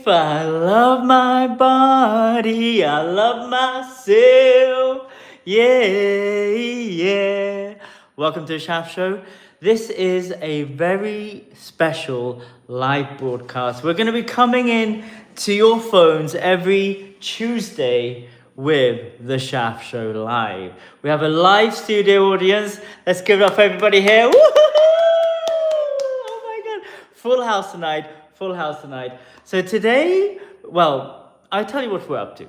life. I love my body. I love myself. Yeah. Welcome to the Shaft Show. This is a very special live broadcast. We're going to be coming in to your phones every Tuesday with the Shaft Show Live. We have a live studio audience. Let's give it up for everybody here. Woo-hoo-hoo! Oh my God. Full house tonight. So today, well, I'll tell you what we're up to.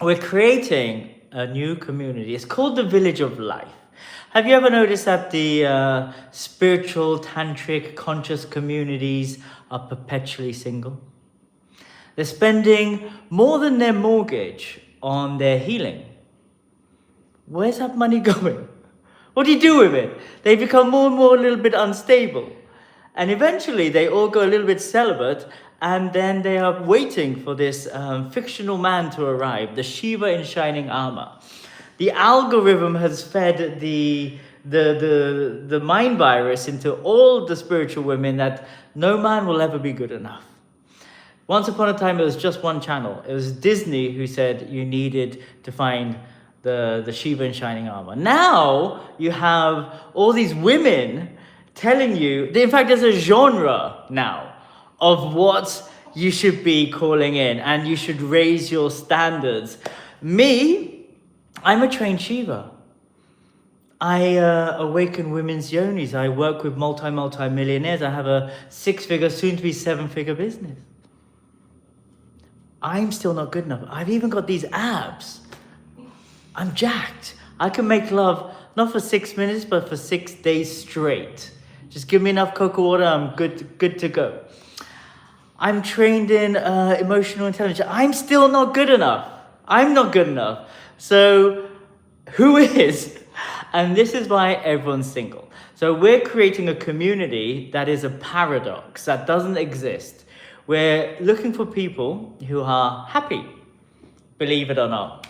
We're creating a new community. It's called the Village of Life. Have you ever noticed that the spiritual, tantric, conscious communities are perpetually single? They're spending more than their mortgage on their healing. Where's that money going? What do you do with it? They become more and more a little bit unstable. And eventually they all go a little bit celibate, and then they are waiting for this fictional man to arrive, the Shiva in shining armor. The algorithm has fed the mind virus into all the spiritual women that no man will ever be good enough. Once upon a time, it was just one channel. It was Disney who said you needed to find the Shiva in shining armor. Now you have all these women telling you, in fact, there's a genre now of what you should be calling in, and you should raise your standards. Me, I'm a trained Shiva. I awaken women's yonis. I work with multi-millionaires. I have a 6-figure, soon-to-be 7-figure business. I'm still not good enough. I've even got these abs. I'm jacked. I can make love not for 6 minutes, but for 6 days straight. Just give me enough cocoa water, I'm good to go. I'm trained in emotional intelligence. I'm still not good enough. I'm not good enough. So who is? And this is why everyone's single. So we're creating a community that is a paradox that doesn't exist. We're looking for people who are happy, believe it or not.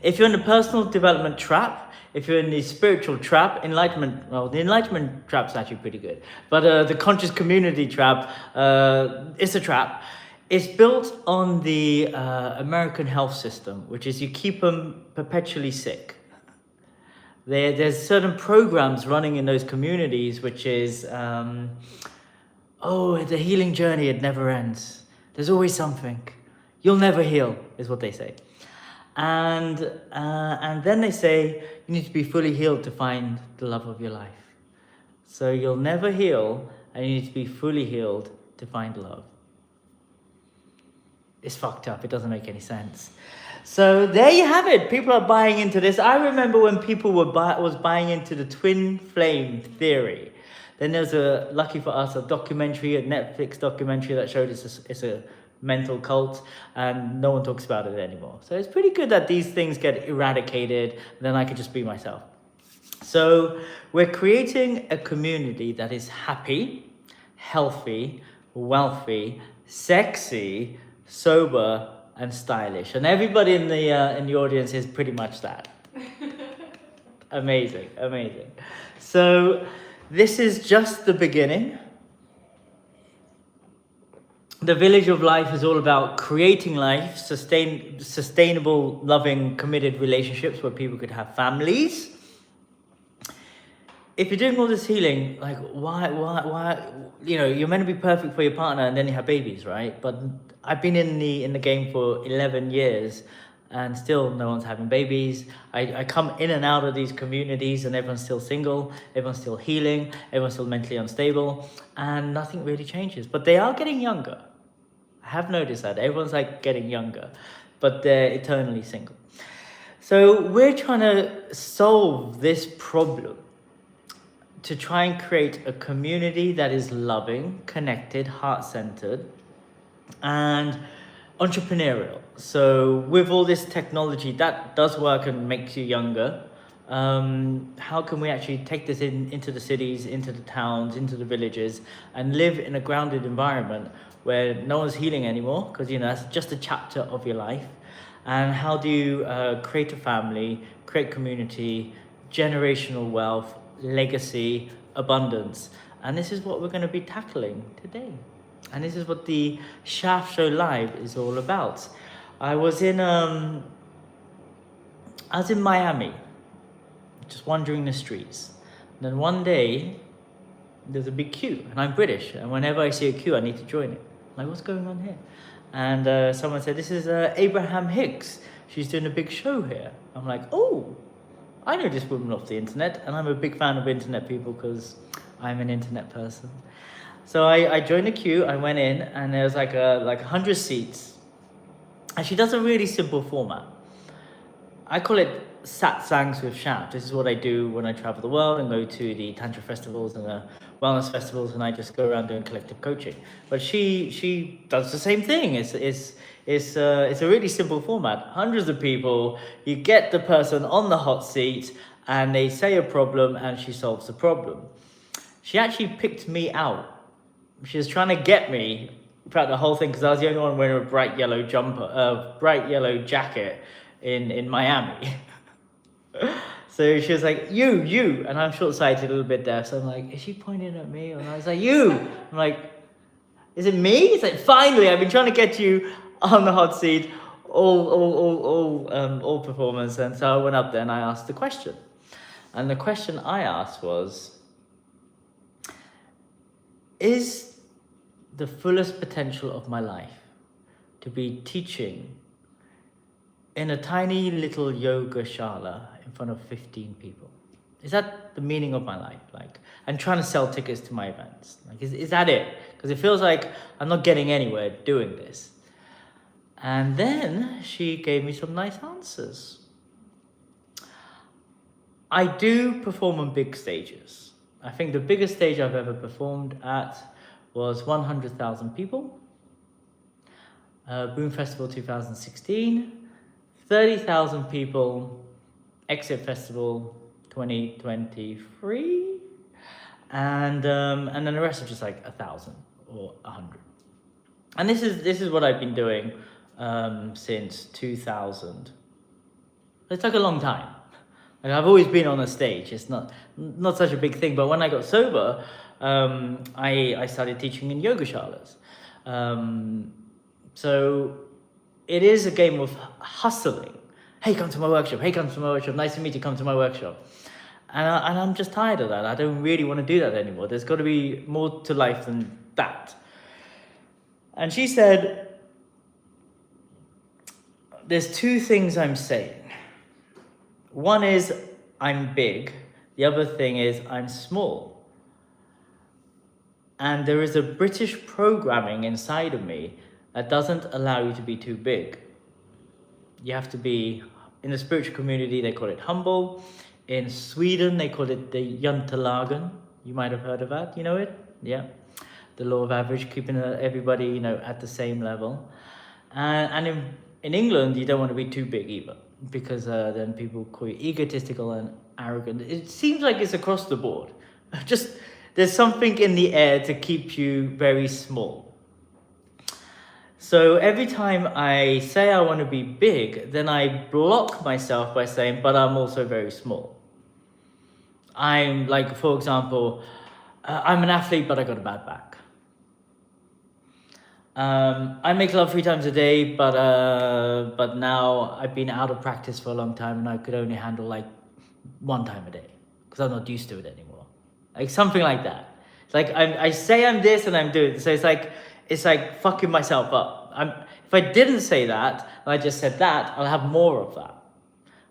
If you're in the personal development trap, if you're in the spiritual trap, the enlightenment trap's actually pretty good. But the conscious community trap, it's a trap. It's built on the American health system, which is you keep them perpetually sick. There's certain programs running in those communities, which is, the healing journey, it never ends. There's always something. You'll never heal, is what they say. And then they say you need to be fully healed to find the love of your life. So you'll never heal, and you need to be fully healed to find love. It's fucked up. It doesn't make any sense. So there you have it. People are buying into this. I remember when people was buying into the twin flame theory. Then there's lucky for us, a Netflix documentary that showed it's a mental cult, and no one talks about it anymore. So it's pretty good that these things get eradicated, and then I could just be myself. So we're creating a community that is happy, healthy, wealthy, sexy, sober, and stylish. And everybody in the audience is pretty much that. Amazing. So this is just the beginning. The Village of Life is all about creating life, sustainable, loving, committed relationships where people could have families. If you're doing all this healing, like why, you're meant to be perfect for your partner and then you have babies, right? But I've been in the game for 11 years and still no one's having babies. I come in and out of these communities and everyone's still single, everyone's still healing, everyone's still mentally unstable, and nothing really changes. But they are getting younger. I have noticed that. Everyone's like getting younger, but they're eternally single. So we're trying to solve this problem to try and create a community that is loving, connected, heart-centered, and entrepreneurial. So with all this technology that does work and makes you younger, how can we actually take this into the cities, into the towns, into the villages, and live in a grounded environment where no one's healing anymore, because that's just a chapter of your life. And how do you create a family, create community, generational wealth, legacy, abundance? And this is what we're going to be tackling today. And this is what the Shaft Show Live is all about. I was in Miami, just wandering the streets. And then one day, there's a big queue, and I'm British, and whenever I see a queue, I need to join it. I'm like, what's going on here? And someone said, this is Abraham Hicks. She's doing a big show here. I'm like, oh, I know this woman off the internet, and I'm a big fan of internet people because I'm an internet person. So I joined the queue, I went in, and there was like 100 seats. And she does a really simple format. I call it satsangs with Shaft. This is what I do when I travel the world and go to the Tantra festivals and the wellness festivals, and I just go around doing collective coaching. But she does the same thing. It's a really simple format. Hundreds of people, you get the person on the hot seat, and they say a problem, and she solves the problem. She actually picked me out. She was trying to get me throughout the whole thing because I was the only one wearing a bright yellow jacket in Miami. So she was like, you, and I'm short-sighted, a little bit deaf, so I'm like, is she pointing at me? And I was like, you. I'm like, is it me? It's like, finally, I've been trying to get you on the hot seat all performance. And so I went up there and I asked the question. And the question I asked was, is the fullest potential of my life to be teaching in a tiny little yoga shala in front of 15 people? Is that the meaning of my life? Like, and trying to sell tickets to my events. Like, is that it? Because it feels like I'm not getting anywhere doing this. And then she gave me some nice answers. I do perform on big stages. I think the biggest stage I've ever performed at was 100,000 people. Boom Festival 2016. 30,000 people, Exit Festival 2023, and then the rest are just like 1,000 or 100. And this is what I've been doing since 2000. It's like a long time. Like, I've always been on a stage. It's not such a big thing. But when I got sober, I started teaching in yoga shalas. So it is a game of hustling. Hey, come to my workshop. Hey, come to my workshop. Nice to meet you. Come to my workshop. And I'm just tired of that. I don't really want to do that anymore. There's got to be more to life than that. And she said, there's two things I'm saying. One is I'm big. The other thing is I'm small. And there is a British programming inside of me that doesn't allow you to be too big. You have to be, in the spiritual community, they call it humble. In Sweden, they call it the jantelagen. You might have heard of that. You know it? Yeah. The law of average, keeping everybody, at the same level. And in England, you don't want to be too big either, because then people call you egotistical and arrogant. It seems like it's across the board. Just, there's something in the air to keep you very small. So every time I say I want to be big, then I block myself by saying, but I'm also very small. I'm like, for example, I'm an athlete, but I got a bad back. I make love 3 times a day, but now I've been out of practice for a long time, and I could only handle like 1 time a day because I'm not used to it anymore. Like something like that. It's like I say I'm this and I'm doing. So it's like fucking myself up. If I didn't say that and I just said that, I'll have more of that.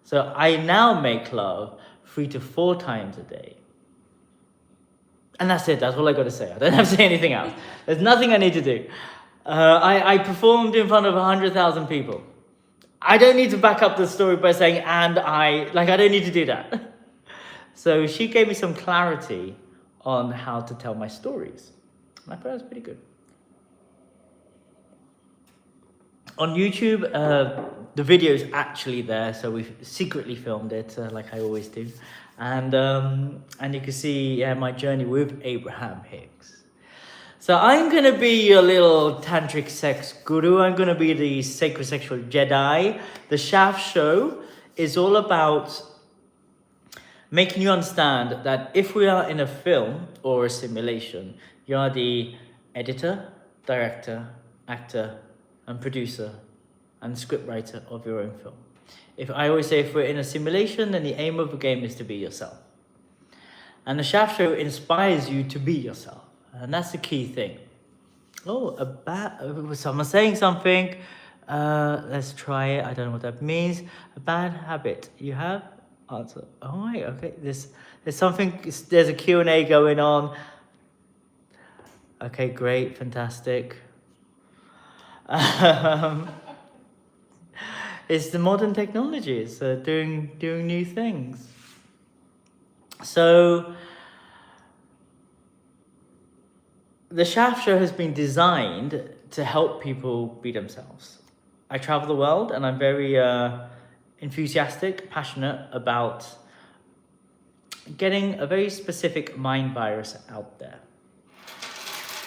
So I now make love 3 to 4 times a day. And that's it. That's all I got to say. I don't have to say anything else. There's nothing I need to do. I performed in front of 100,000 people. I don't need to back up the story by saying, I don't need to do that. So she gave me some clarity on how to tell my stories. And I thought it was pretty good. On YouTube, the video is actually there, so we've secretly filmed it, like I always do. And you can see my journey with Abraham Hicks. So I'm going to be your little tantric sex guru. I'm going to be the sacred sexual Jedi. The Shaft Show is all about making you understand that if we are in a film or a simulation, you are the editor, director, actor, and producer, and scriptwriter of your own film. I always say if we're in a simulation, then the aim of the game is to be yourself. And the Shaft Show inspires you to be yourself. And that's the key thing. Oh, someone's saying something. Let's try it. I don't know what that means. A bad habit you have? Answer. Oh, right, okay. There's a Q&A going on. Okay, great, fantastic. It's the modern technologies doing new things. So the Shaft Show has been designed to help people be themselves. I travel the world and I'm very enthusiastic, passionate about getting a very specific mind virus out there.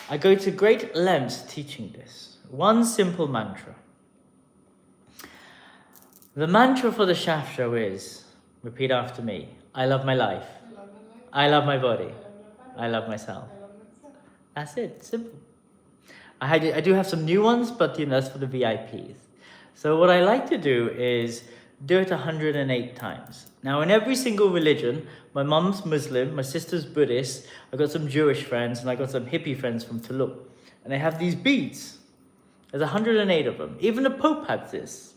I go to great lengths teaching this. One simple mantra. The mantra for the Shaft Show is, repeat after me, I love my life. I love my body. I love myself. That's it, simple. I do have some new ones, but that's for the VIPs. So what I like to do is do it 108 times. Now in every single religion, my mum's Muslim, my sister's Buddhist, I got some Jewish friends, and I got some hippie friends from Tulum. And they have these beads. There's 108 of them. Even the Pope had this.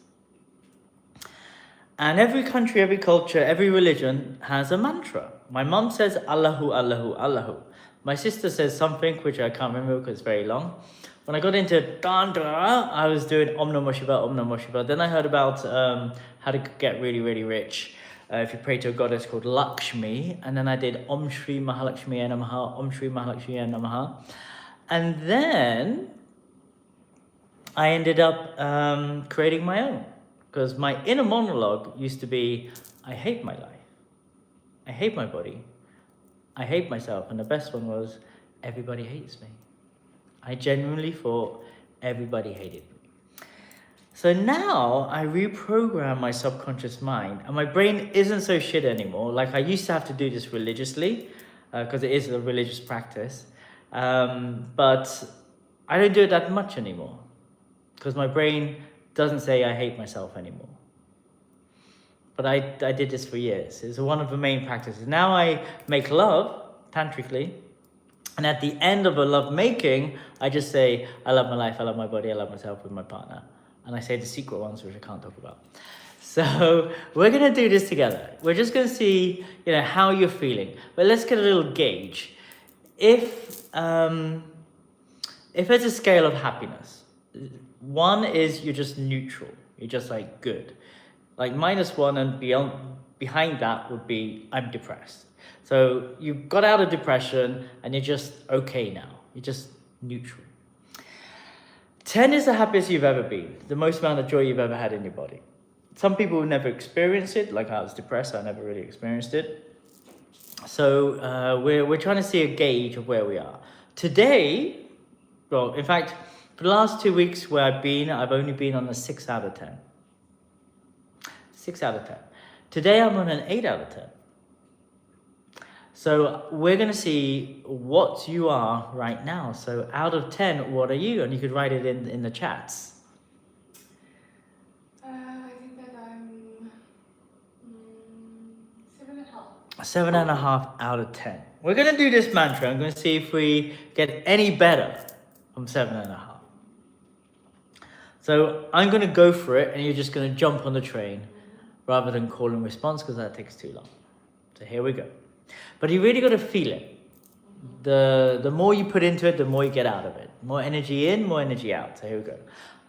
And every country, every culture, every religion has a mantra. My mum says Allahu, Allahu, Allahu. My sister says something which I can't remember because it's very long. When I got into Tantra, I was doing Om Namo Shiva, Om Namo Shiva. Then I heard about how to get really, really rich. If you pray to a goddess called Lakshmi. And then I did Om Shri Mahalakshmi Namaha, Om Shri Mahalakshmi Namaha. And then I ended up creating my own. Because my inner monologue used to be, I hate my life. I hate my body. I hate myself. And the best one was, everybody hates me. I genuinely thought everybody hated me. So now I reprogram my subconscious mind and my brain isn't so shit anymore. Like I used to have to do this religiously because it is a religious practice. But I don't do it that much anymore because my brain doesn't say I hate myself anymore. But I did this for years. It's one of the main practices. Now I make love, tantrically, and at the end of a love making, I just say, I love my life, I love my body, I love myself with my partner. And I say the secret ones, which I can't talk about. So we're gonna do this together. We're just gonna see, how you're feeling. But let's get a little gauge. If it's a scale of happiness, 1 is you're just neutral. You're just like good. Like -1 and behind that would be I'm depressed. So you got out of depression and you're just okay now. You're just neutral. 10 is the happiest you've ever been. The most amount of joy you've ever had in your body. Some people will never experience it. Like I was depressed, I never really experienced it. So we're trying to see a gauge of where we are. Today, well, in fact, for the last 2 weeks where I've only been on a 6 out of 10. 6 out of 10. Today I'm on an 8 out of 10. So we're going to see what you are right now. So out of 10, what are you? And you could write it in the chats. I think that I'm 7.5. 7.5 out of 10. We're going to do this mantra. I'm going to see if we get any better from 7.5. So I'm going to go for it, and you're just going to jump on the train rather than call and response, because that takes too long. So here we go. But you really got to feel it. The more you put into it, the more you get out of it. More energy in, more energy out. So here we go.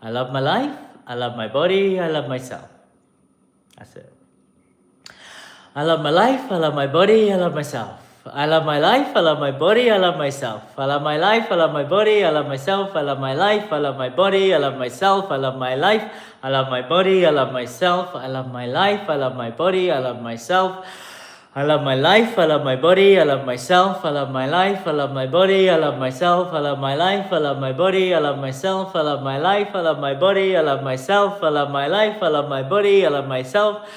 I love my life. I love my body. I love myself. That's it. I love my life. I love my body. I love myself. I love my life, I love my body, I love myself. I love my life, I love my body, I love myself. I love my life, I love my body, I love myself. I love my life, I love my body, I love myself. I love my life, I love my body, I love myself. I love my life, I love my body, I love myself. I love my life, I love my body, I love myself. I love my life, I love my body, I love myself. I love my life, I love my body, I love myself. I love my life, I love my body, I love myself.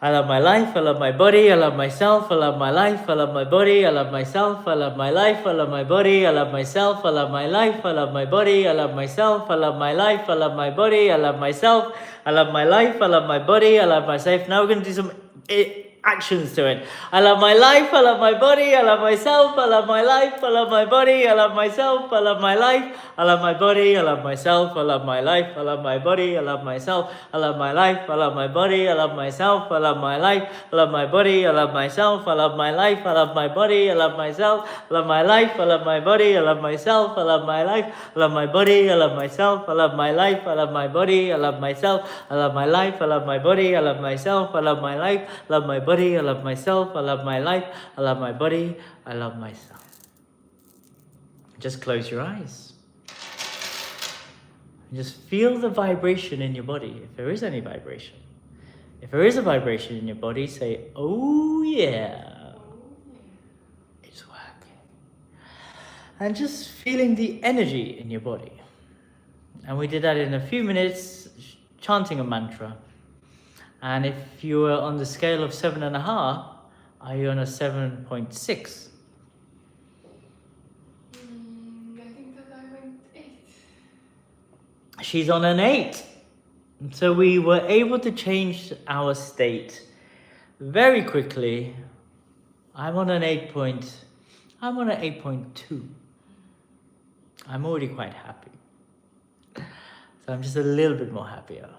I love my life, I love my body, I love myself, I love my life, I love my body, I love myself, I love my life, I love my body, I love myself, I love my life, I love my body, I love myself, I love my life, I love my body, I love myself, I love my life, I love my body, I love myself. Now we're going to do some actions to it. I love my life, I love my body, I love myself, I love my life, I love my body, I love myself, I love my life, I love my body, I love myself, I love my life, I love my body, I love myself, I love my life, I love my body, I love myself, I love my life, I love my body, I love myself, I love my life, I love my body, I love myself, I love my life, I love my body, I love myself, I love my life, I love my body, I love myself, I love my life, I love my body, I love myself, I love my life, I love my body, I love myself, I love my life, I love my body, I love myself, I love my life, I love my body, I love myself. Just close your eyes. Just feel the vibration in your body, if there is any vibration. If there is a vibration in your body, say, oh yeah, it's working. And just feeling the energy in your body. And we did that in a few minutes, chanting a mantra. And if you were on the scale of 7.5, are you on a 7.6? I think that I went 8. She's on an 8. So we were able to change our state very quickly. I'm on an 8.2. I'm already quite happy. So I'm just a little bit more happier.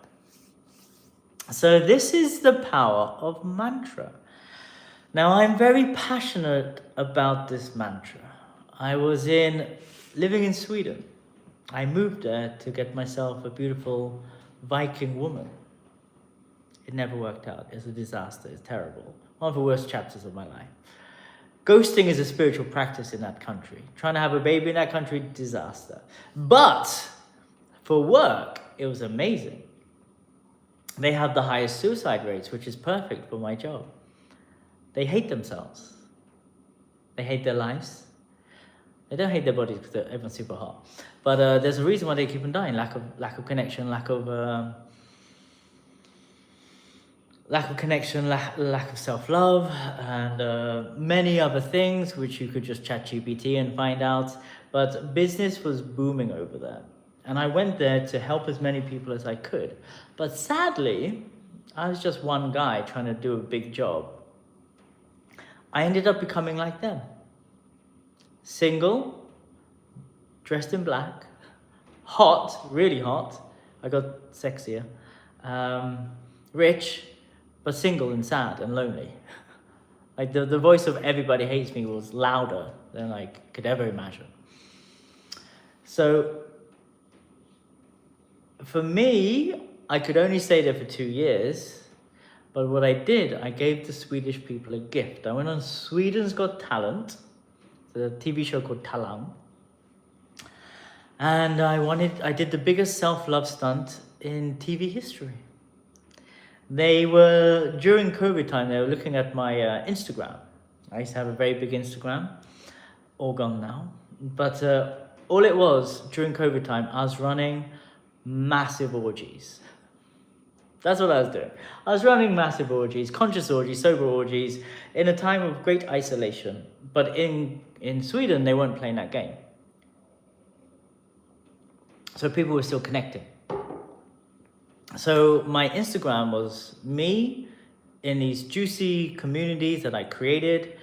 So this is the power of mantra. Now I'm very passionate about this mantra. I was living in Sweden. I moved there to get myself a beautiful Viking woman. It never worked out. It's a disaster. It's terrible. One of the worst chapters of my life. Ghosting is a spiritual practice in that country. Trying to have a baby in that country, disaster. But for work, it was amazing. They have the highest suicide rates, which is perfect for my job. They hate themselves. They hate their lives. They don't hate their bodies because everyone's super hot. But there's a reason why they keep on dying. Lack of connection, lack of connection, lack of self-love, and many other things which you could just chat GPT and find out. But business was booming over there. And I went there to help as many people as I could. But sadly, I was just one guy trying to do a big job. I ended up becoming like them. Single, dressed in black, hot, really hot. I got sexier. Rich, but single and sad and lonely. Like the voice of everybody hates me was louder than I could ever imagine. So for me, I could only stay there for 2 years. But what I did, I gave the Swedish people a gift. I went on Sweden's Got Talent, the TV show called Talang. And I did the biggest self-love stunt in TV history. During COVID time, they were looking at my Instagram. I used to have a very big Instagram, all gone now. But all it was, during COVID time, I was running massive orgies. That's what I was doing. I was running massive orgies, conscious orgies, sober orgies, in a time of great isolation. But in Sweden, they weren't playing that game. So people were still connecting. So my Instagram was me in these juicy communities that I created,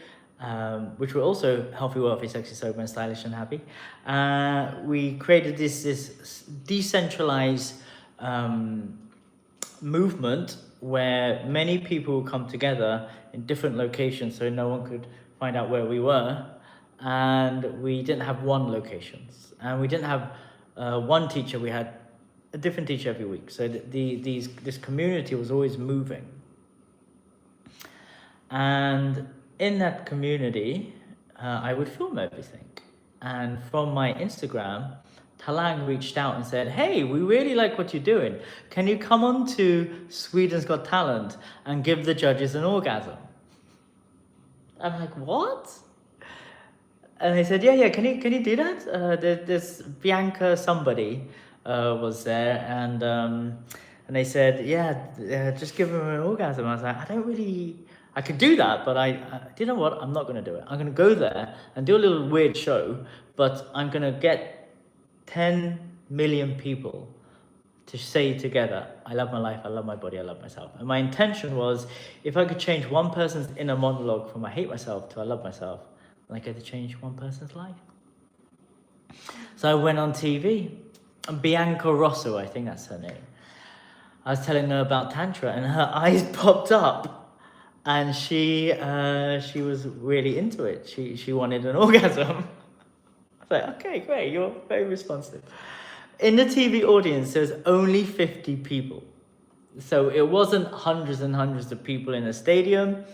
which were also healthy, wealthy, sexy, sober, and stylish and happy. We created this decentralized movement where many people come together in different locations so no one could find out where we were. And we didn't have one locations. And we didn't have one teacher. We had a different teacher every week. So this community was always moving. And in that community, I would film everything. And from my Instagram, Talang reached out and said, hey, we really like what you're doing. Can you come on to Sweden's Got Talent and give the judges an orgasm? I'm like, what? And they said, yeah, can you do that? This Bianca somebody was there, and And they said, just give him an orgasm. I was like, I could do that, but do you know what? I'm not going to do it. I'm going to go there and do a little weird show, but I'm going to get 10 million people to say together, I love my life, I love my body, I love myself. And my intention was, if I could change one person's inner monologue from I hate myself to I love myself, then I get to change one person's life. So I went on TV, and Bianca Rosso, I think that's her name. I was telling her about Tantra, and her eyes popped up, and she was really into it. She wanted an orgasm. I was like, okay, great, you're very responsive. In the TV audience, there's only 50 people. So it wasn't hundreds and hundreds of people in a stadium.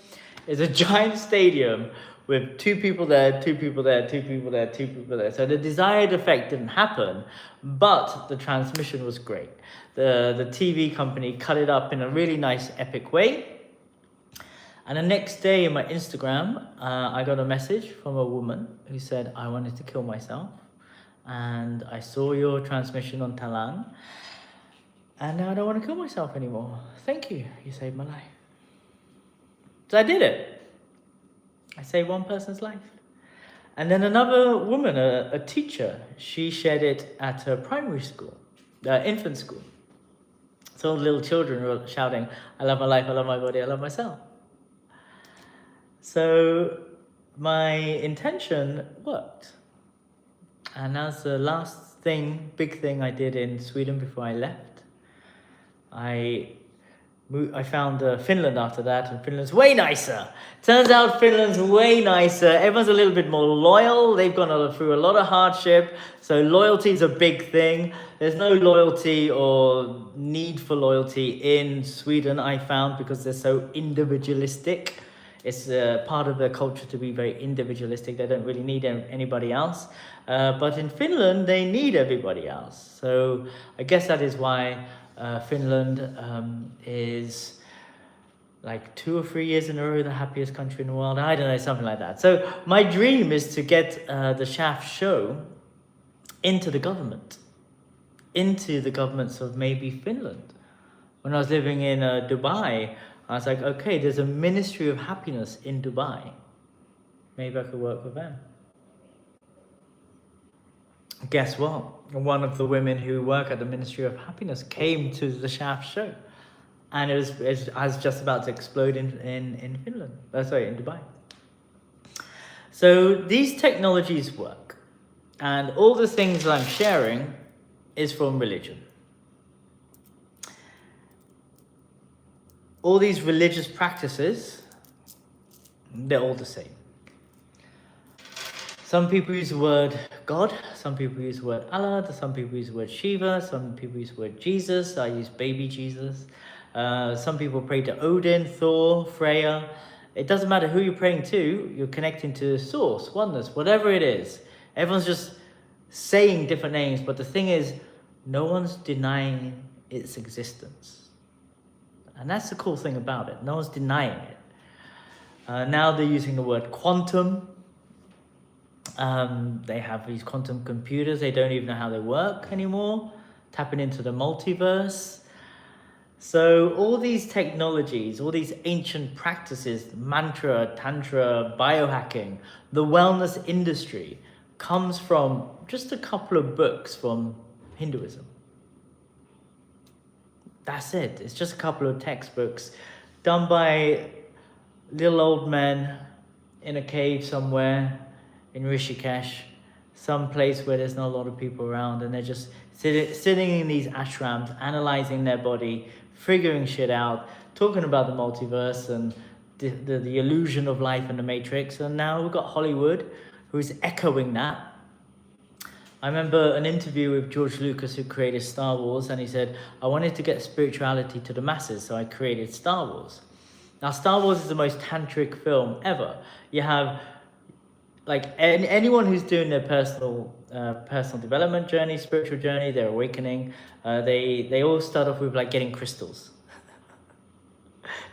It's a giant stadium with 2 people there, 2 people there, 2 people there, 2 people there. So the desired effect didn't happen, but the transmission was great. The TV company cut it up in a really nice, epic way. And the next day in my Instagram, I got a message from a woman who said, I wanted to kill myself. And I saw your transmission on Talan, and now I don't want to kill myself anymore. Thank you, you saved my life. So I did it. I saved one person's life. And then another woman, a teacher, she shared it at her primary school, infant school. So all the little children were shouting, I love my life, I love my body, I love myself. So my intention worked. And that's the last big thing I did in Sweden before I left. I found Finland after that, and Finland's way nicer. Turns out Finland's way nicer. Everyone's a little bit more loyal. They've gone through a lot of hardship, so loyalty is a big thing. There's no loyalty or need for loyalty in Sweden, I found, because they're so individualistic. It's part of their culture to be very individualistic. They don't really need anybody else. But in Finland, they need everybody else. So I guess that is why Finland is like 2 or 3 years in a row the happiest country in the world. I don't know, something like that. So my dream is to get the Shaft show into the governments of maybe Finland. When I was living in Dubai, I was like, okay, there's a Ministry of Happiness in Dubai. Maybe I could work with them. Guess what? One of the women who work at the Ministry of Happiness came to the Shaft show. And I was just about to explode in Finland. In Dubai. So these technologies work. And all the things I'm sharing is from religion. All these religious practices, they're all the same. Some people use the word God, some people use the word Allah, some people use the word Shiva, some people use the word Jesus. I use baby Jesus. Some people pray to Uddin, Thor, Freya. It doesn't matter who you're praying to, you're connecting to source, oneness, whatever it is. Everyone's just saying different names, but the thing is, no one's denying its existence. And that's the cool thing about it. No one's denying it. Now they're using the word quantum. They have these quantum computers. They don't even know how they work anymore. Tapping into the multiverse. So all these technologies, all these ancient practices, mantra, tantra, biohacking, the wellness industry comes from just a couple of books from Hinduism. That's it. It's just a couple of textbooks done by little old men in a cave somewhere in Rishikesh, some place where there's not a lot of people around, and they're just sitting in these ashrams, analyzing their body, figuring shit out, talking about the multiverse and the illusion of life and the Matrix. And now we've got Hollywood, who's echoing that. I remember an interview with George Lucas, who created Star Wars, and he said, I wanted to get spirituality to the masses, so I created Star Wars. Now, Star Wars is the most tantric film ever. You have, like, anyone who's doing their personal development journey, spiritual journey, their awakening, they all start off with, like, getting crystals.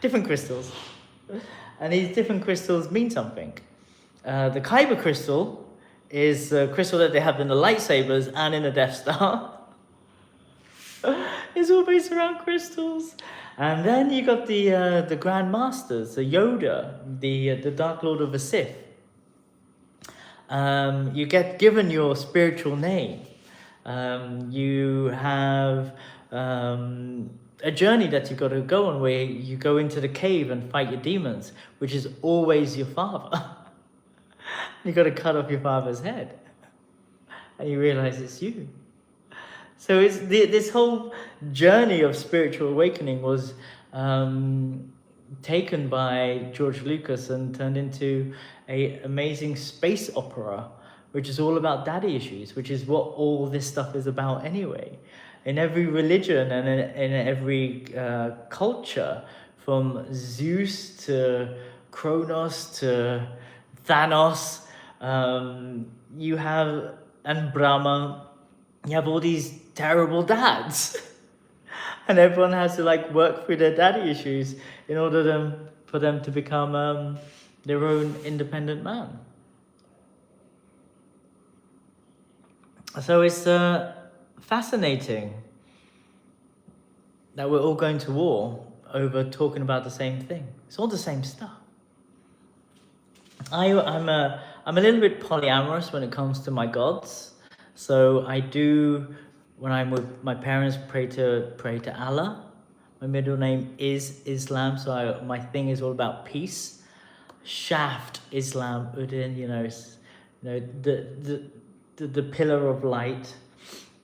Different crystals. And these different crystals mean something. The Kyber crystal is a crystal that they have in the lightsabers and in the Death Star. It's all based around crystals. And then you got the Grand Masters, the Yoda, the Dark Lord of the Sith. You get given your spiritual name. You have a journey that you've got to go on where you go into the cave and fight your demons, which is always your father. You got to cut off your father's head, and you realize it's you. So it's this whole journey of spiritual awakening was taken by George Lucas and turned into an amazing space opera, which is all about daddy issues, which is what all this stuff is about anyway. In every religion and in every culture, from Zeus to Kronos to Thanos, you have, and Brahma, you have all these terrible dads. And everyone has to like work through their daddy issues in order for them to become their own independent man. So it's fascinating that we're all going to war over talking about the same thing. It's all the same stuff. I'm a little bit polyamorous when it comes to my gods. So I do, when I'm with my parents, pray to Allah. My middle name is Islam, so my thing is all about peace. Shaft Islam, Uddin, the pillar of light,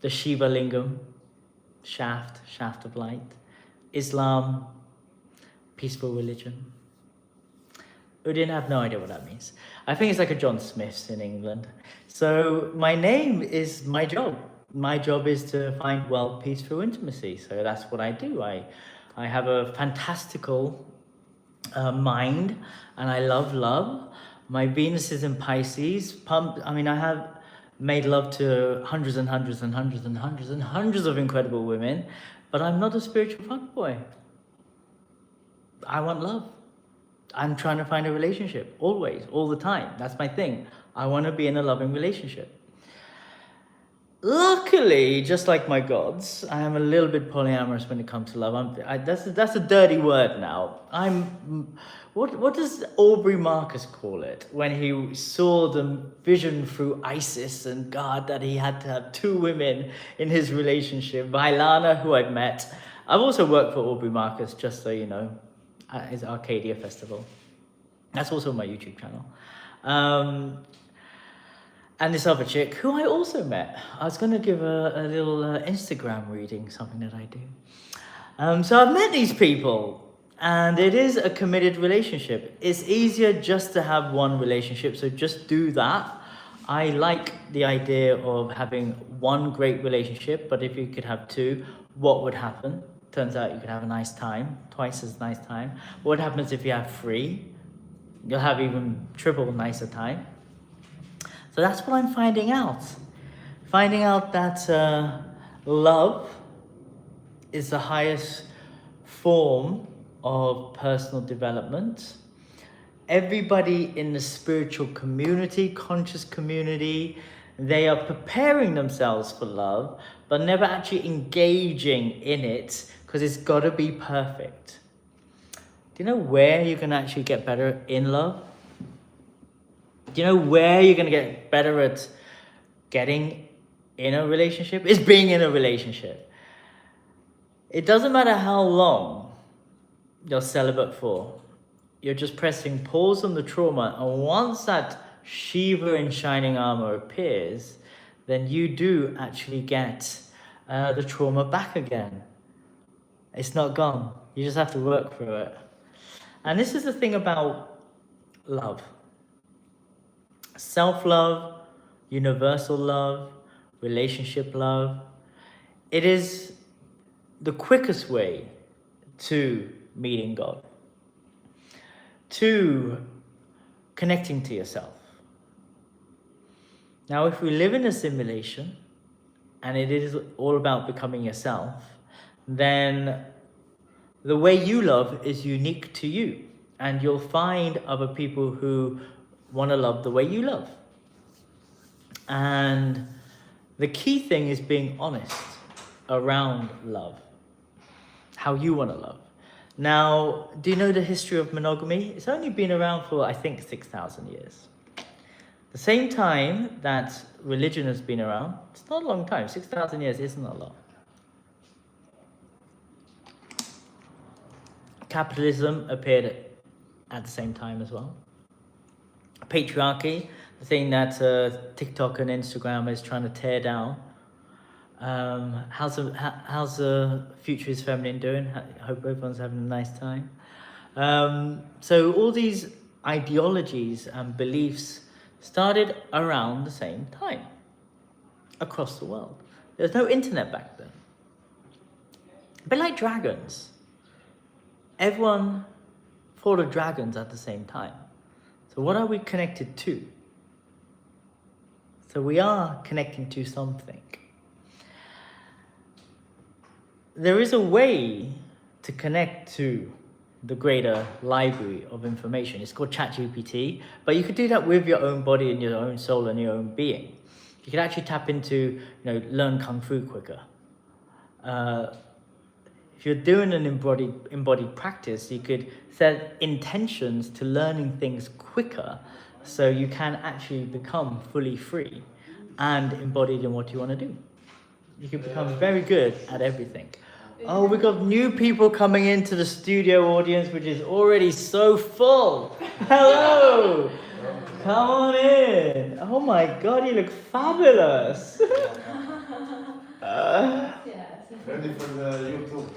the Shiva Lingam, shaft of light. Islam, peaceful religion. Uddin, I have no idea what that means. I think it's like a John Smith's in England. So my name is my job. My job is to find world peace through intimacy. So that's what I do. I have a fantastical mind, and I love love. My Venus is in Pisces. I have made love to hundreds and hundreds and hundreds and hundreds and hundreds of incredible women, but I'm not a spiritual fuckboy. I want love. I'm trying to find a relationship, always, all the time. That's my thing. I want to be in a loving relationship. Luckily, just like my gods, I am a little bit polyamorous when it comes to love. That's a dirty word now. What does Aubrey Marcus call it when he saw the vision through Isis and God that he had to have two women in his relationship? Vailana, who I've met. I've also worked for Aubrey Marcus, just so you know. It's Arcadia Festival. That's also my YouTube channel. And this other chick, who I also met. I was going to give a little Instagram reading, something that I do. So I've met these people, and it is a committed relationship. It's easier just to have one relationship, so just do that. I like the idea of having one great relationship, but if you could have two, what would happen? Turns out you could have a nice time, twice as nice time. What happens if you have three? You'll have even triple nicer time. So that's what I'm finding out. Finding out that love is the highest form of personal development. Everybody in the spiritual community, conscious community, they are preparing themselves for love, but never actually engaging in it because it's got to be perfect. Do you know where you can actually get better in love? Do you know where you're going to get better at getting in a relationship? It's being in a relationship. It doesn't matter how long you're celibate for. You're just pressing pause on the trauma. And once that Shiva in shining armor appears, then you do actually get the trauma back again. It's not gone. You just have to work through it. And this is the thing about love. Self-love, universal love, relationship love. It is the quickest way to meeting God, to connecting to yourself. Now, if we live in a simulation, and it is all about becoming yourself, then the way you love is unique to you. And you'll find other people who want to love the way you love. And the key thing is being honest. around love, how you want to love. Now, do you know the history of monogamy? It's only been around for, I think, 6,000 years. The same time that religion has been around, it's not a long time. 6,000 years isn't a lot. Capitalism appeared at the same time as well. Patriarchy, the thing that TikTok and Instagram is trying to tear down. How's the Futurist Feminine doing? I hope everyone's having a nice time. So all these ideologies and beliefs started around the same time across the world. There's no internet back then. A bit like dragons. Everyone fought of dragons at the same time. So what are we connected to? So we are connecting to something. There is a way to connect to the greater library of information. It's called ChatGPT, but you could do that with your own body and your own soul and your own being. You could actually tap into, learn Kung Fu quicker. If you're doing an embodied practice, you could set intentions to learning things quicker so you can actually become fully free and embodied in what you want to do. You can become very good at everything. Oh, we got new people coming into the studio audience, which is already so full. Hello! Come on in. Oh my God, you look fabulous. Ready for the YouTube.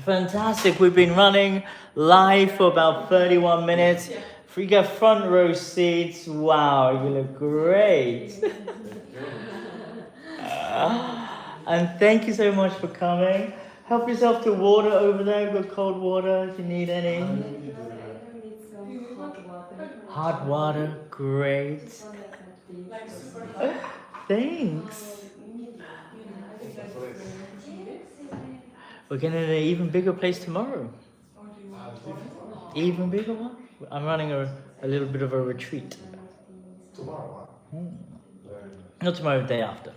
Fantastic. We've been running live for about 31 minutes. If we get front row seats, wow, you look great. And thank you so much for coming. Help yourself to water over there. We've got cold water if you need any. Hot water, great. Thanks. We're getting an even bigger place tomorrow. Even bigger one? I'm running a little bit of a retreat. Tomorrow. Not tomorrow, the day after.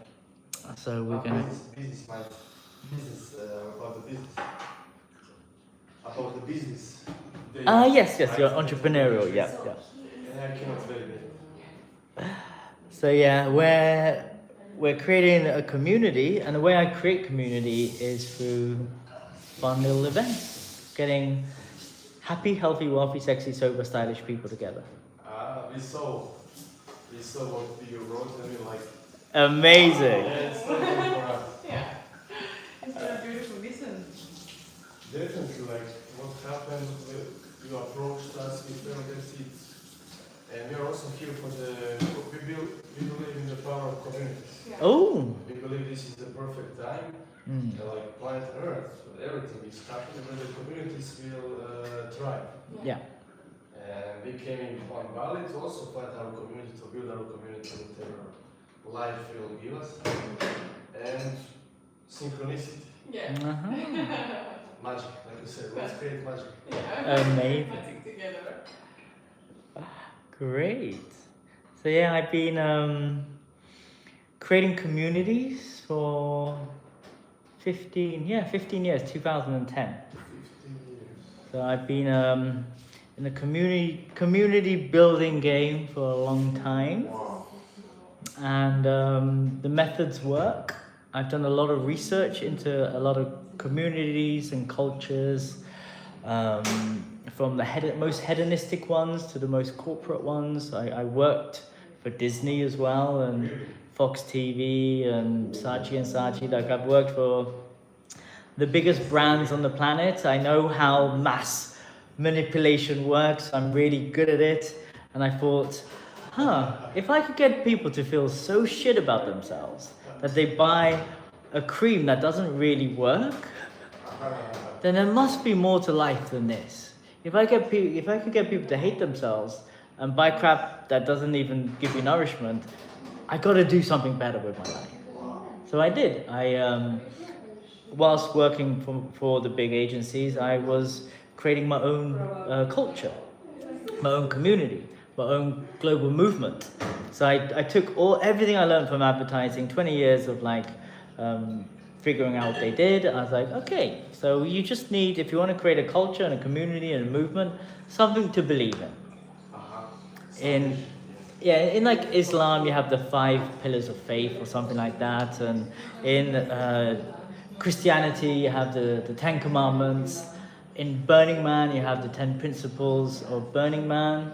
So we're going to... Business, about the business. About the business. Yes, you're entrepreneurial, yeah. I cannot very good. So yeah, we're creating a community, and the way I create community is through fun little events. Getting happy, healthy, wealthy, sexy, sober, stylish people together. We saw what you wrote and we like. Amazing. Yeah, it's so good for us. Yeah. It's been a beautiful listen. Definitely, like what happened, you approached us, we felt it. And we are also here for we believe in the power of communities. Yeah. Oh. We believe this is the perfect time, like planet Earth, everything is happening when the communities will thrive. Yeah. And we came in on Bali to also find our community, to build our community, whatever life will give us. And synchronicity. Yeah. Magic, like you said, let's create magic. Yeah. Amazing. Magic together. Great. So yeah, I've been creating communities for 15 years, 2010. 15 years. So I've been in the community building game for a long time. Wow. And the methods work. I've done a lot of research into a lot of communities and cultures, from the most hedonistic ones to the most corporate ones. I worked for Disney as well, and Fox TV and Saatchi. Like, I've worked for the biggest brands on the planet. I know how mass manipulation works. I'm really good at it. And I thought, if I could get people to feel so shit about themselves that they buy a cream that doesn't really work, then there must be more to life than this. If I could get people to hate themselves and buy crap that doesn't even give you nourishment, I got to do something better with my life. So I did. Whilst working for the big agencies, I was creating my own culture, my own community, my own global movement. So I took everything I learned from advertising, 20 years of figuring out what they did. I was like, okay, so you just need, if you want to create a culture and a community and a movement, something to believe in. In like Islam, you have the 5 pillars of faith or something like that, and in Christianity, you have the 10 commandments. In Burning Man, you have the 10 principles of Burning Man,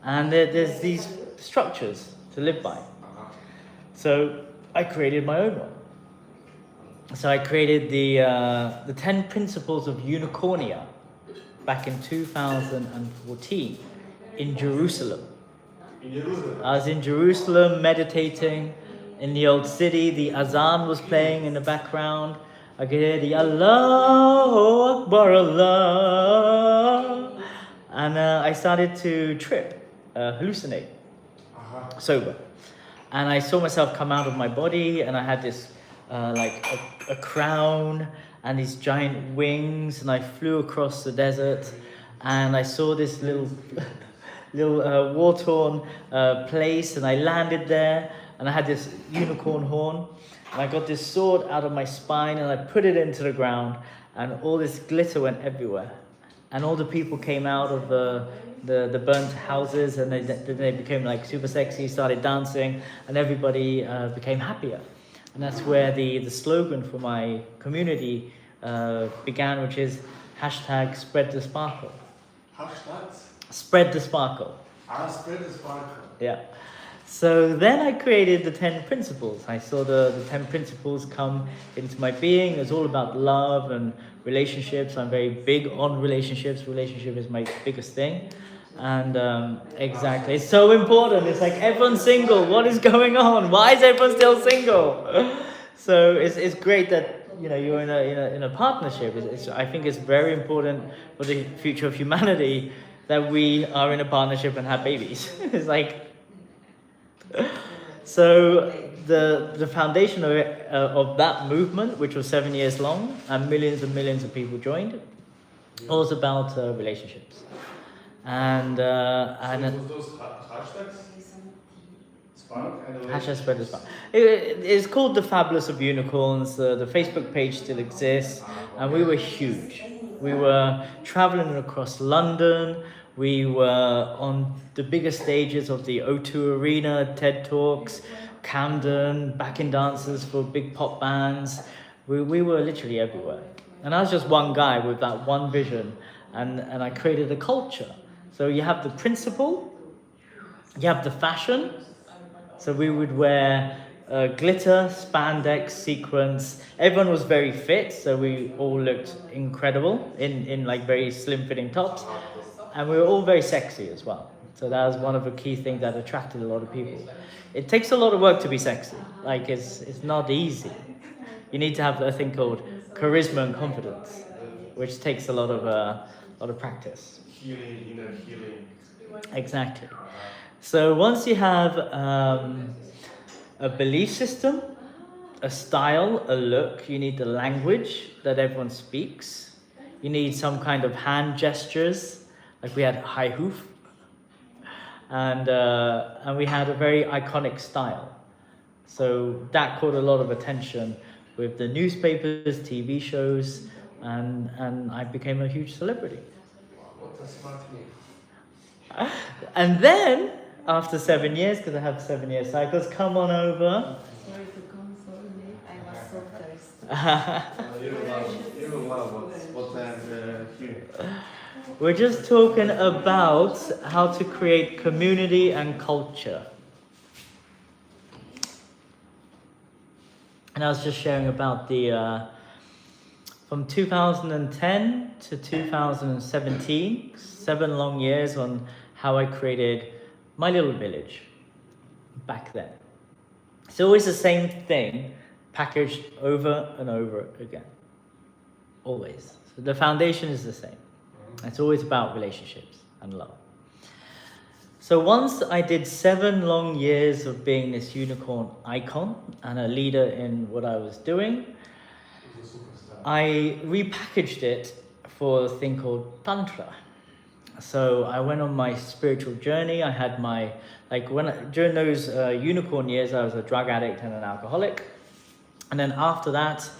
and there's these structures to live by. So I created my own one. So I created the 10 principles of unicornia back in 2014 in Jerusalem. I was in Jerusalem meditating in the old city. The azan was playing in the background. I could hear the Allahu Akbar Allah. And I started to trip, hallucinate, sober. And I saw myself come out of my body, and I had this like a crown and these giant wings, and I flew across the desert, and I saw this little war-torn place, and I landed there, and I had this unicorn horn, and I got this sword out of my spine, and I put it into the ground, and all this glitter went everywhere, and all the people came out of the burnt houses, and they became like super sexy, started dancing, and everybody became happier. And that's where the slogan for my community began, which is hashtag spread the sparkle. Hashtags? Spread the sparkle. Spread the sparkle. Yeah. So then I created the 10 principles. I saw the 10 principles come into my being. It's all about love and relationships. I'm very big on relationships. Relationship is my biggest thing. And exactly, it's so important. It's like everyone's single. What is going on? Why is everyone still single? So it's great that you're in a partnership. I think it's very important for the future of humanity that we are in a partnership and have babies. It's like, so the foundation of that movement, which was 7 years long, and millions of people joined, was about relationships. And those hashtags? Hashtag spread the spark. It's called the Fabulous of Unicorns. The Facebook page still exists, and we were huge. We were traveling across London. We were on the biggest stages of the O2 Arena, TED Talks, Camden, backing dancers for big pop bands. We were literally everywhere. And I was just one guy with that one vision, and I created a culture. So you have the principle, you have the fashion. So we would wear glitter, spandex, sequins. Everyone was very fit, so we all looked incredible in like very slim fitting tops. And we were all very sexy as well. So that was one of the key things that attracted a lot of people. It takes a lot of work to be sexy. Like it's not easy. You need to have a thing called charisma and confidence, which takes a lot of practice. Healing, inner healing. Exactly. So once you have a belief system, a style, a look, you need the language that everyone speaks. You need some kind of hand gestures. Like we had high hoof, and we had a very iconic style. So that caught a lot of attention with the newspapers, TV shows, and I became a huge celebrity. What does smart mean? And then, after 7 years, because I have 7-year cycles, come on over. Sorry to come so late. I was so thirsty. You love what I'm hearing. We're just talking about how to create community and culture. And I was just sharing about from 2010 to 2017, 7 long years on how I created my little village back then. It's always the same thing, packaged over and over again. Always. So the foundation is the same. It's always about relationships and love. So once I did 7 long years of being this unicorn icon and a leader in what I was doing, I repackaged it for a thing called Tantra. So I went on my spiritual journey. I had during those unicorn years, I was a drug addict and an alcoholic. And then after that,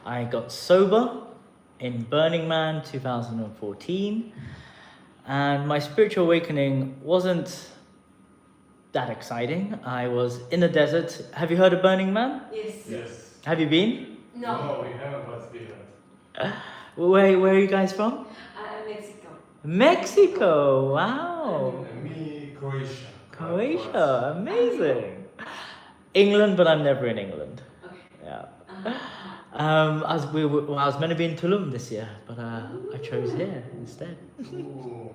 I got sober in Burning Man 2014, and my spiritual awakening wasn't that exciting. I was in the desert. Have you heard of Burning Man? Yes. Yes. Have you been? No. We haven't, but we have. Where are you guys from? Mexico. Mexico. Wow. And me, Croatia. Croatia. Amazing. England, but I'm never in England. Okay. Yeah. Uh-huh. I was meant to be in Tulum this year, but I chose here instead. Ooh.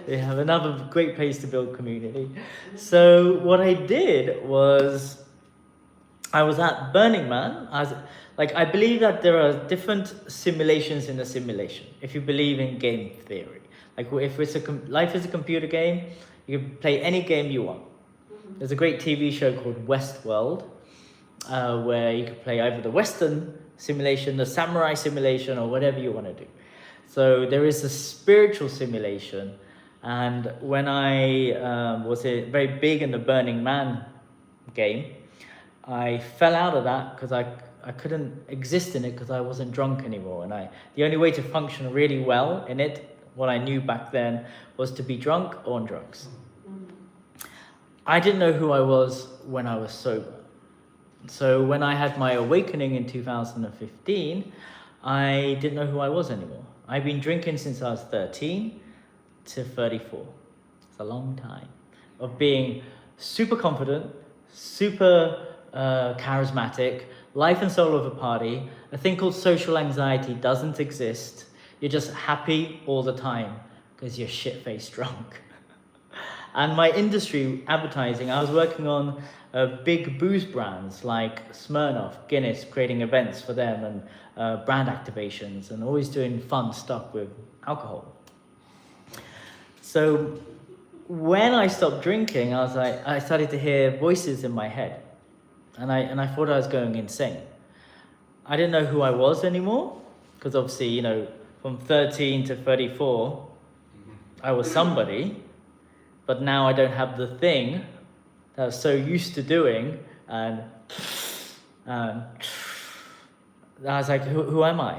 They have another great place to build community. So what I did was, I was at Burning Man. I believe that there are different simulations in a simulation. If you believe in game theory, like if it's life is a computer game, you can play any game you want. There's a great TV show called Westworld, where you can play either the Western simulation, the samurai simulation, or whatever you want to do. So there is a spiritual simulation, and when I was very big in the Burning Man game, I fell out of that because I couldn't exist in it because I wasn't drunk anymore, and the only way to function really well in it, what I knew back then, was to be drunk or on drugs. I didn't know who I was when I was sober. So when I had my awakening in 2015, I didn't know who I was anymore. I've been drinking since I was 13 to 34. It's a long time of being super confident, super charismatic, life and soul of a party. A thing called social anxiety doesn't exist. You're just happy all the time because you're shit-faced drunk. And my industry, advertising, I was working on big booze brands like Smirnoff, Guinness, creating events for them and brand activations, and always doing fun stuff with alcohol. So when I stopped drinking, I started to hear voices in my head, and I thought I was going insane. I didn't know who I was anymore, because obviously, from 13 to 34, I was somebody. But now I don't have the thing that I was so used to doing, and I was like, who am I?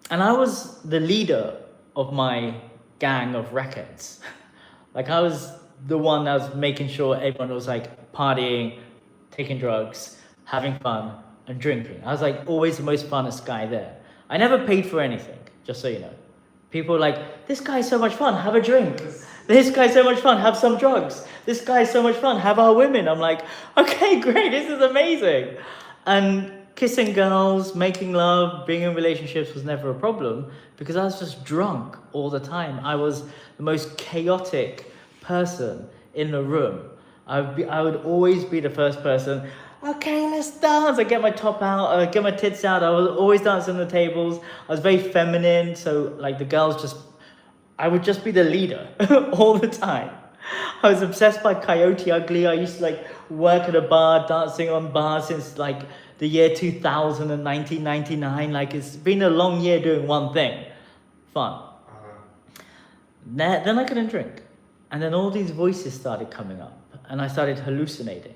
And I was the leader of my gang of wreckheads. Like, I was the one that was making sure everyone was like partying, taking drugs, having fun, and drinking. I was like always the most funnest guy there. I never paid for anything, just so you know. People were like, this guy's so much fun, have a drink. This guy's so much fun, have some drugs. This guy's so much fun, have our women. I'm like, okay, great, this is amazing. And kissing girls, making love, being in relationships was never a problem because I was just drunk all the time. I was the most chaotic person in the room. I would always be the first person, okay, let's dance. I get my top out, get my tits out. I was always dancing on the tables. I was very feminine, so like the girls I would just be the leader all the time. I was obsessed by Coyote Ugly. I used to like work at a bar, dancing on bars since like the year 2000 and 1999. Like it's been a long year doing one thing, fun. Then I couldn't drink. And then all these voices started coming up and I started hallucinating.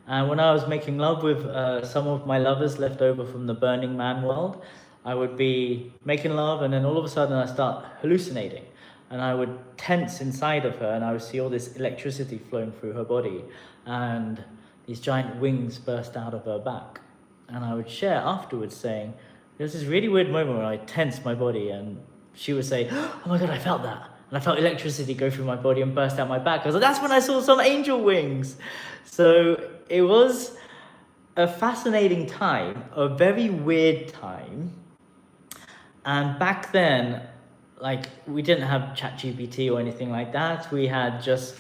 And when I was making love with some of my lovers left over from the Burning Man world, I would be making love and then all of a sudden I start hallucinating. And I would tense inside of her and I would see all this electricity flowing through her body and these giant wings burst out of her back. And I would share afterwards saying, there was this really weird moment where I tensed my body and she would say, oh my God, I felt that. And I felt electricity go through my body and burst out my back. I was like, that's when I saw some angel wings. So it was a fascinating time, a very weird time. And back then, like, we didn't have ChatGPT or anything like that. We had just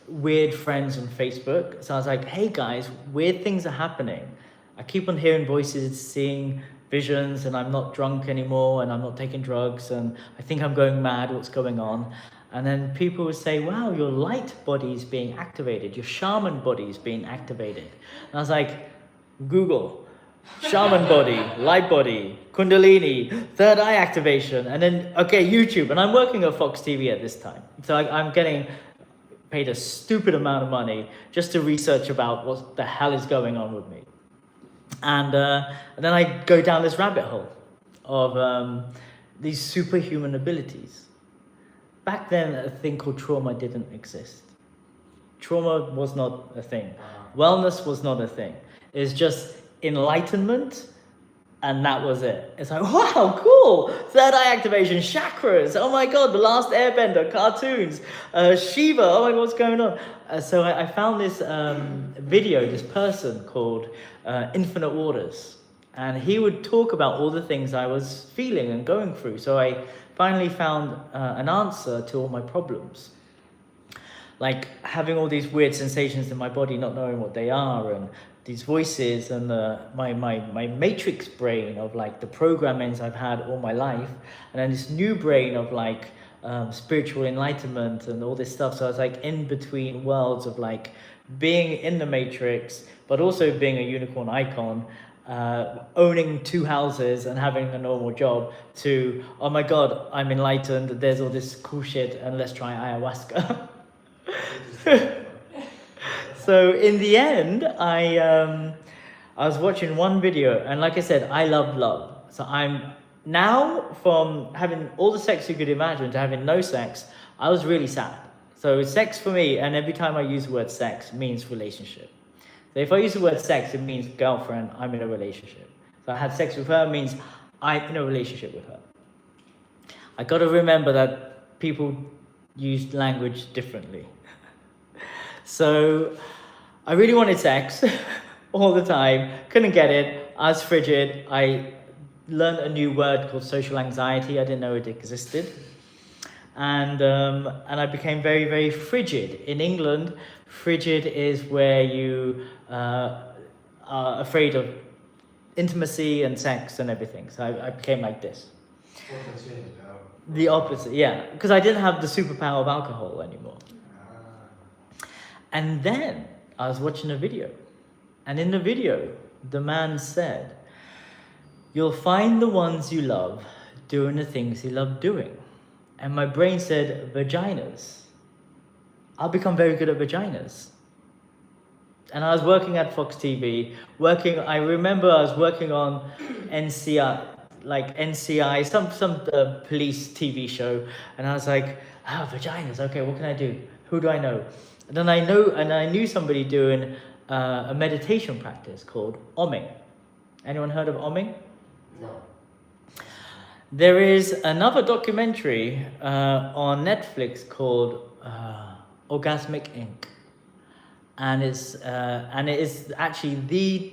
weird friends on Facebook. So I was like, hey guys, weird things are happening. I keep on hearing voices, seeing visions, and I'm not drunk anymore, and I'm not taking drugs, and I think I'm going mad, what's going on? And then people would say, wow, your light body is being activated, your shaman body is being activated. And I was like, Google, shaman body, light body, kundalini, third eye activation, and then, okay, YouTube. And I'm working at Fox TV at this time. So I'm getting paid a stupid amount of money just to research about what the hell is going on with me. And then I go down this rabbit hole of these superhuman abilities. Back then, a thing called trauma didn't exist. Trauma was not a thing. Wellness was not a thing. It's just enlightenment, and that was it. It's like, wow, cool. Third eye activation, chakras. Oh my God, The Last Airbender, cartoons, Shiva. Oh my God, what's going on? So I found this video, this person called Infinite Waters. And he would talk about all the things I was feeling and going through. So I finally found an answer to all my problems. Like having all these weird sensations in my body, not knowing what they are, and these voices, and my matrix brain of like the programmings I've had all my life, and then this new brain of like spiritual enlightenment and all this stuff. So I was like in between worlds of like being in the matrix, but also being a unicorn icon, owning 2 houses and having a normal job, to, oh my God, I'm enlightened, there's all this cool shit, and let's try ayahuasca. So in the end, I was watching one video, and like I said, I love love. So I'm now, from having all the sex you could imagine to having no sex, I was really sad. So sex for me, and every time I use the word sex, means relationship. So if I use the word sex, it means girlfriend, I'm in a relationship. So I had sex with her means I'm in a relationship with her. I got to remember that people use language differently. So I really wanted sex all the time, couldn't get it, I was frigid. I learned a new word called social anxiety, I didn't know it existed. And I became very, very frigid. In England, frigid is where you are afraid of intimacy and sex and everything. So I became like this. The opposite, yeah, because I didn't have the superpower of alcohol anymore. And then I was watching a video, and in the video, the man said, "You'll find the ones you love doing the things you love doing." And my brain said, vaginas. I'll become very good at vaginas. And I was working at Fox TV, I remember I was working on NCI, some police TV show. And I was like, vaginas, okay, what can I do? Who do I know? And then I knew somebody doing a meditation practice called Omming. Anyone heard of Omming? No. There is another documentary on Netflix called Orgasmic Inc. And it is actually the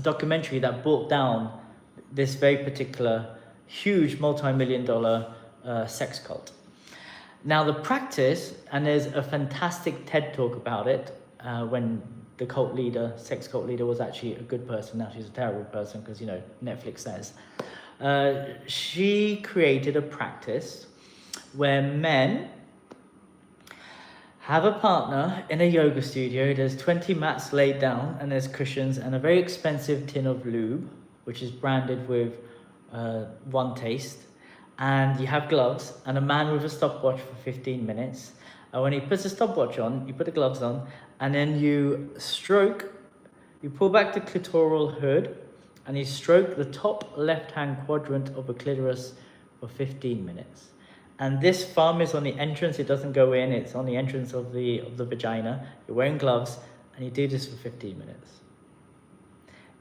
documentary that brought down this very particular huge multi-million-dollar sex cult. Now the practice, and there's a fantastic TED talk about it, when the sex cult leader was actually a good person. Now she's a terrible person because, Netflix says. She created a practice where men have a partner in a yoga studio. There's 20 mats laid down, and there's cushions and a very expensive tin of lube, which is branded with one taste. And you have gloves and a man with a stopwatch for 15 minutes. And when he puts the stopwatch on, you put the gloves on, and then you pull back the clitoral hood, and you stroke the top left-hand quadrant of the clitoris for 15 minutes. And this thumb is on the entrance, it doesn't go in, it's on the entrance of the vagina. You're wearing gloves, and you do this for 15 minutes.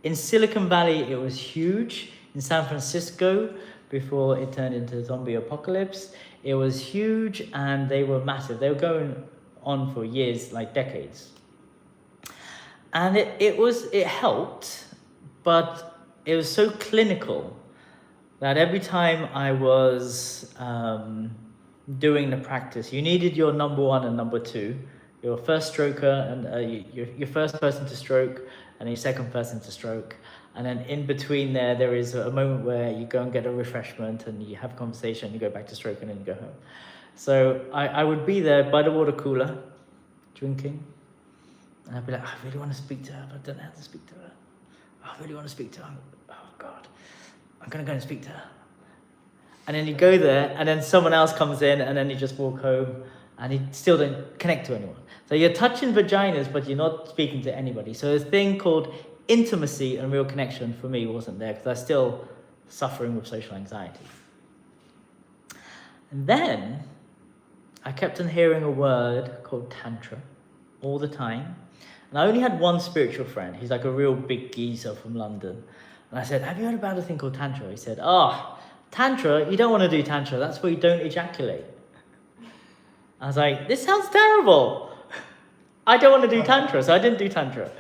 In Silicon Valley, it was huge. In San Francisco, before it turned into zombie apocalypse, it was huge, and they were massive. They were going on for years, like decades. And it helped, but it was so clinical that every time I was doing the practice, you needed your number 1 and number 2, your first stroker and your first person to stroke, and your second person to stroke. And then in between there is a moment where you go and get a refreshment, and you have a conversation, you go back to stroke, and then you go home. So I would be there by the water cooler, drinking, and I'd be like, I really want to speak to her, but I don't know how to speak to her. I really want to speak to her. Oh God, I'm going to go and speak to her. And then you go there, and then someone else comes in, and then you just walk home, and you still don't connect to anyone. So you're touching vaginas, but you're not speaking to anybody. So there's a thing called intimacy and real connection for me wasn't there because I was still suffering with social anxiety. And then I kept on hearing a word called Tantra all the time. And I only had one spiritual friend. He's like a real big geezer from London. And I said, have you heard about a thing called Tantra? He said, oh, Tantra, you don't want to do Tantra. That's where you don't ejaculate. I was like, this sounds terrible. I don't want to do Tantra. So I didn't do Tantra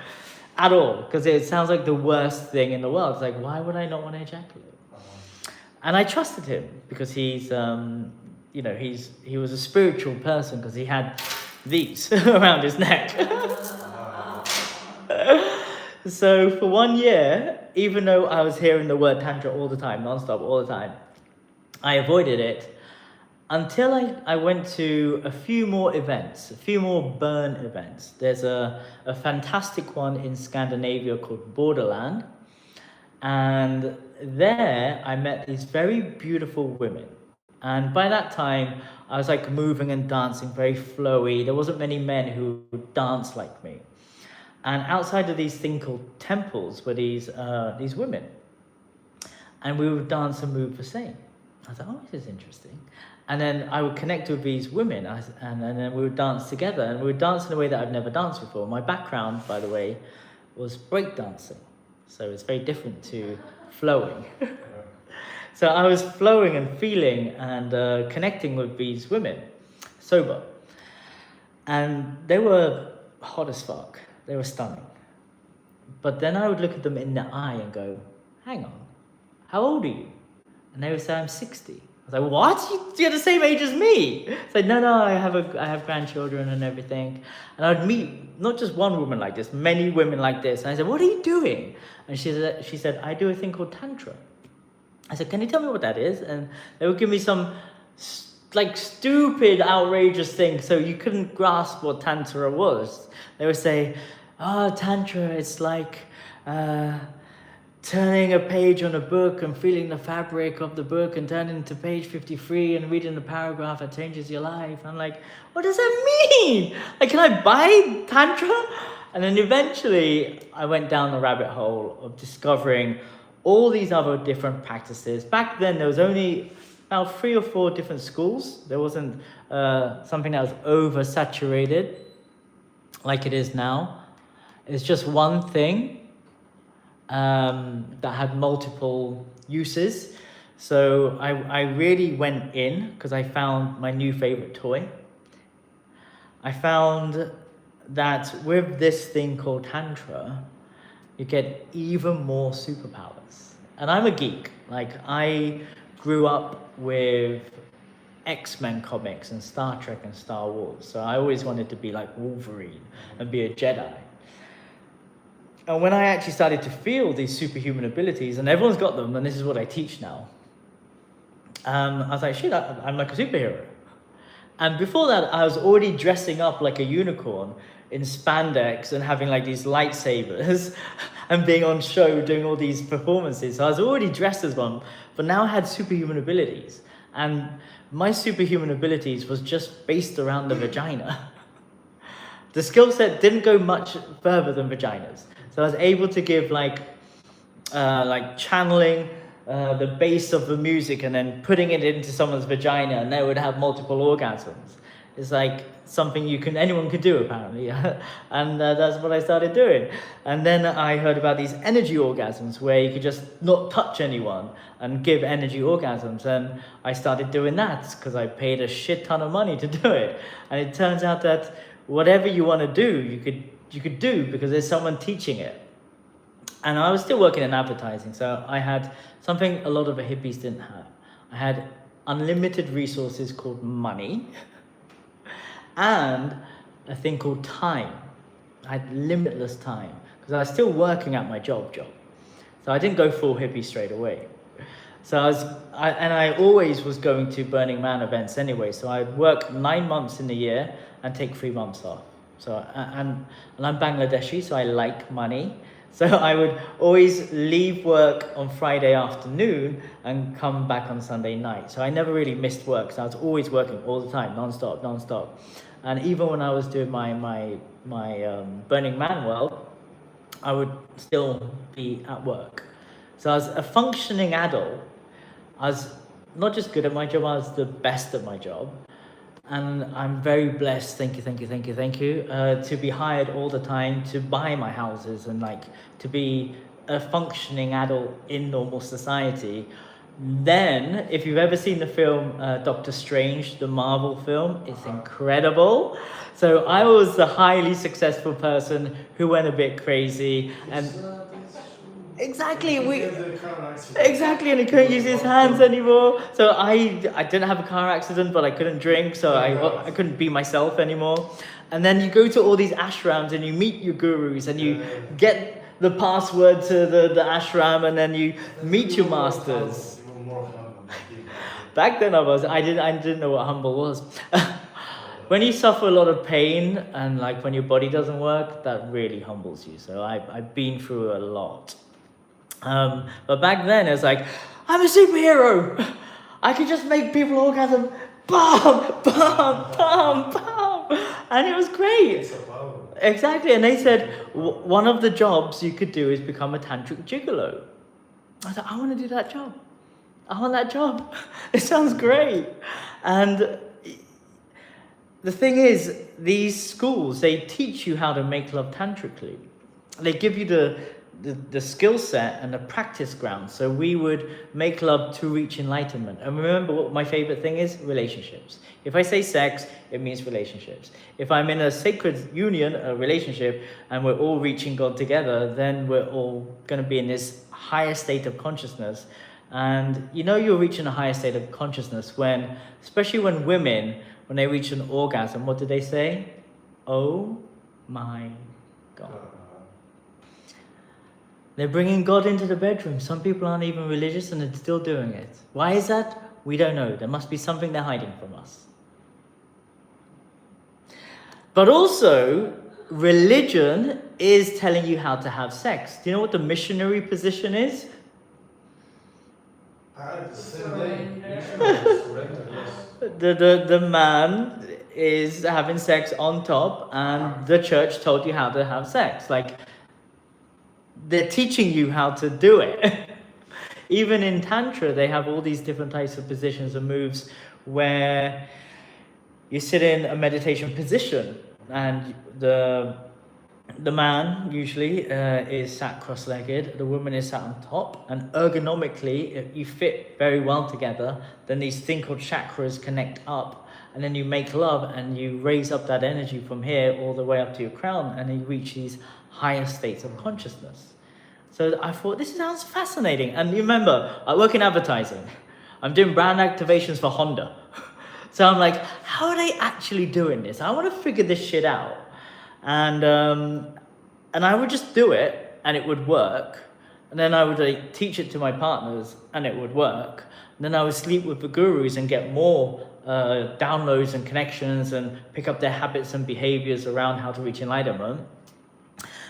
at all because it sounds like the worst thing in the world. It's like, why would I not want to ejaculate? And I trusted him because he was a spiritual person because he had these around his neck. So for 1 year, even though I was hearing the word Tantra all the time, non-stop, all the time, I avoided it until I went to a few more events, a few more burn events. There's a fantastic one in Scandinavia called Borderland. And there I met these very beautiful women. And by that time, I was like moving and dancing very flowy. There wasn't many men who would dance like me. And outside of these things called temples were these women. And we would dance and move the same. I was like, oh, this is interesting. And then I would connect with these women and then we would dance together. And we would dance in a way that I've never danced before. My background, by the way, was breakdancing. So it's very different to flowing. So I was flowing and feeling and connecting with these women, sober. And they were hot as fuck. They were stunning. But then I would look at them in the eye and go, hang on, how old are you? And they would say, I'm 60. I was like, what? You're the same age as me. It's like, no, I have grandchildren and everything. And I'd meet not just one woman like this, many women like this. And I said, what are you doing? And she said, I do a thing called Tantra. I said, can you tell me what that is? And they would give me some like stupid, outrageous thing so you couldn't grasp what Tantra was. They would say, oh, Tantra, it's like turning a page on a book and feeling the fabric of the book and turning to page 53 and reading the paragraph that changes your life. I'm like, what does that mean? Like, can I buy Tantra? And then eventually I went down the rabbit hole of discovering all these other different practices. Back then, there was only about 3 or 4 different schools. There wasn't something that was oversaturated like it is now. It's just one thing that had multiple uses. So I really went in because I found my new favorite toy. I found that with this thing called Tantra, you get even more superpowers. And I'm a geek. Like, I grew up with X-Men comics and Star Trek and Star Wars. So I always wanted to be like Wolverine and be a Jedi. And when I actually started to feel these superhuman abilities, and everyone's got them, and this is what I teach now, I was like, shit, I'm like a superhero. And before that, I was already dressing up like a unicorn in spandex and having like these lightsabers and being on show doing all these performances. So I was already dressed as one, but now I had superhuman abilities. And my superhuman abilities was just based around the vagina. The skill set didn't go much further than vaginas. So I was able to give like channeling the bass of the music and then putting it into someone's vagina, and they would have multiple orgasms. It's like something anyone could do apparently. And that's what I started doing. And then I heard about these energy orgasms where you could just not touch anyone and give energy orgasms. And I started doing that because I paid a shit ton of money to do it. And it turns out that whatever you want to do, you could do because there's someone teaching it. And I was still working in advertising, so I had something a lot of the hippies didn't have. I had unlimited resources called money and a thing called time. I had limitless time because I was still working at my job. So I didn't go full hippie straight away. So I always was going to Burning Man events anyway. So I'd work 9 months in the year and take 3 months off. So and I'm Bangladeshi, so I like money. So I would always leave work on Friday afternoon and come back on Sunday night. So I never really missed work. So I was always working all the time, non-stop. And even when I was doing my Burning Man world, I would still be at work. So as a functioning adult, I was not just good at my job, I was the best at my job. And I'm very blessed, thank you, to be hired all the time to buy my houses and like to be a functioning adult in normal society. Then, if you've ever seen the film Doctor Strange, the Marvel film, it's incredible. So I was the highly successful person who went a bit crazy and exactly exactly, and he couldn't use his hands anymore. So I didn't have a car accident, but I couldn't drink, so I couldn't be myself anymore. And then you go to all these ashrams and you meet your gurus and you get the password to the ashram and then you meet your masters. Back then I didn't know what humble was. When you suffer a lot of pain and like when your body doesn't work, that really humbles you. So I've been through a lot. But back then it was like, I'm a superhero. I could just make people orgasm. Bam, bam, bam, bam. And it was great. Exactly. And they said, one of the jobs you could do is become a tantric gigolo. I thought, I want to do that job. I want that job. It sounds great. And the thing is, these schools, they teach you how to make love tantrically. They give you the skill set and the practice ground. So we would make love to reach enlightenment. And remember what my favorite thing is? Relationships. If I say sex, it means relationships. If I'm in a sacred union, a relationship, and we're all reaching God together, then we're all going to be in this higher state of consciousness. And you know you're reaching a higher state of consciousness when, especially when women, when they reach an orgasm, what do they say? Oh my God. They're bringing God into the bedroom. Some people aren't even religious and they're still doing it. Why is that? We don't know. There must be something they're hiding from us. But also, religion is telling you how to have sex. Do you know what the missionary position is? The man is having sex on top and the church told you how to have sex. Like, they're teaching you how to do it. Even in Tantra, they have all these different types of positions and moves where you sit in a meditation position and the man usually is sat cross-legged, the woman is sat on top, and ergonomically, if you fit very well together, then these things called chakras connect up, and then you make love and you raise up that energy from here all the way up to your crown, and you reach these higher states of consciousness. So I thought, this sounds fascinating. And you remember, I work in advertising. I'm doing brand activations for Honda. So I'm like, how are they actually doing this? I want to figure this shit out. And I would just do it and it would work. And then I would like, teach it to my partners and it would work. And then I would sleep with the gurus and get more downloads and connections and pick up their habits and behaviors around how to reach enlightenment.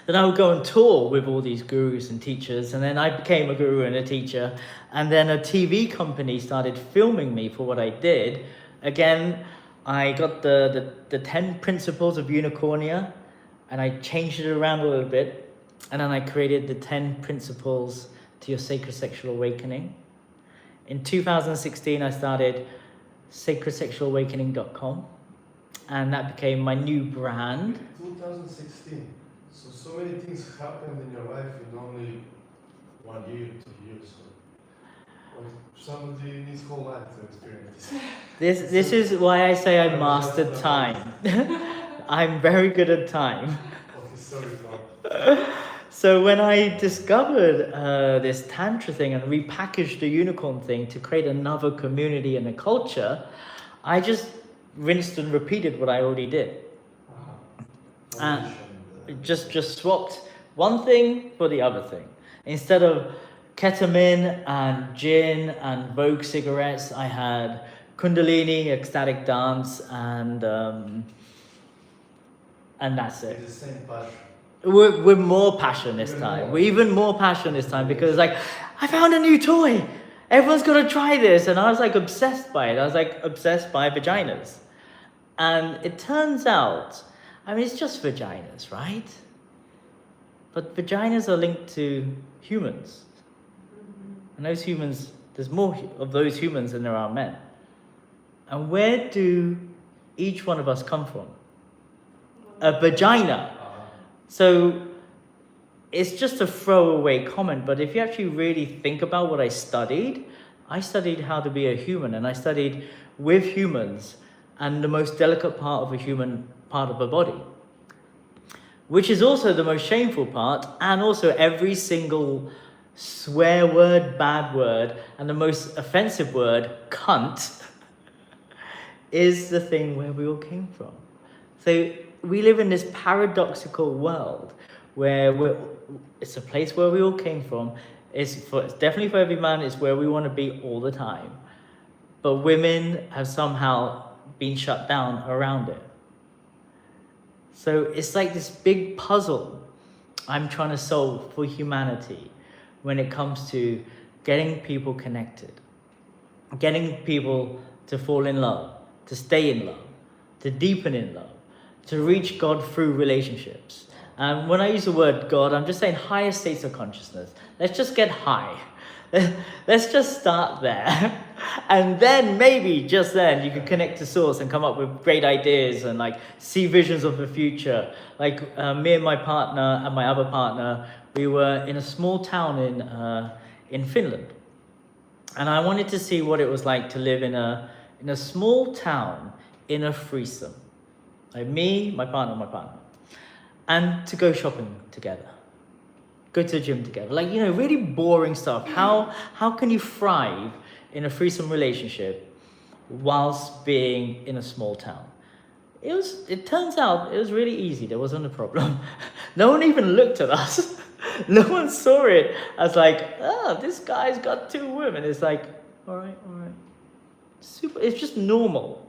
Then I would go on tour with all these gurus and teachers, and then I became a guru and a teacher, and then a TV company started filming me for what I did. Again, I got the 10 principles of unicornia, and I changed it around a little bit, and then I created the 10 principles to your sacred sexual awakening. In 2016, I started sacredsexualawakening.com, and that became my new brand. 2016. So many things happened in your life in only 1 year, 2 years. So somebody needs whole life to experience this. This is why I say I mastered time. I'm very good at time. So when I discovered this Tantra thing and repackaged the unicorn thing to create another community and a culture, I just rinsed and repeated what I already did. And just swapped one thing for the other thing. Instead of ketamine and gin and Vogue cigarettes, I had Kundalini, ecstatic dance, and that's it. It's the same passion. With more passion this time. We're even more passion this time because like, I found a new toy. Everyone's got to try this. And I was like obsessed by it. I was like obsessed by vaginas. And it turns out, I mean, it's just vaginas, right? but vaginas are linked to humans. And those humans, there's more of those humans than there are men. And where do each one of us come from? A vagina. So it's just a throwaway comment, but if you actually really think about what I studied how to be a human, and I studied with humans and the most delicate part of a human part of a body, which is also the most shameful part, and also every single swear word, bad word, and the most offensive word, cunt, is the thing where we all came from. So we live in this paradoxical world where it's a place where we all came from. It's definitely for every man, it's where we want to be all the time. But women have somehow been shut down around it. So it's like this big puzzle I'm trying to solve for humanity when it comes to getting people connected, getting people to fall in love, to stay in love, to deepen in love, to reach God through relationships. And when I use the word God, I'm just saying higher states of consciousness. Let's just get high. Let's just start there. And then maybe just then you can connect to source and come up with great ideas and like see visions of the future. Like me and my partner and my other partner, we were in a small town in Finland. And I wanted to see what it was like to live in a small town in a threesome. Like me, my partner. And to go shopping together. Go to the gym together. Like, really boring stuff. How can you thrive in a threesome relationship whilst being in a small town? It turns out it was really easy. There wasn't a problem. No one even looked at us. No one saw it as like, this guy's got 2 women. It's like, all right. Super. It's just normal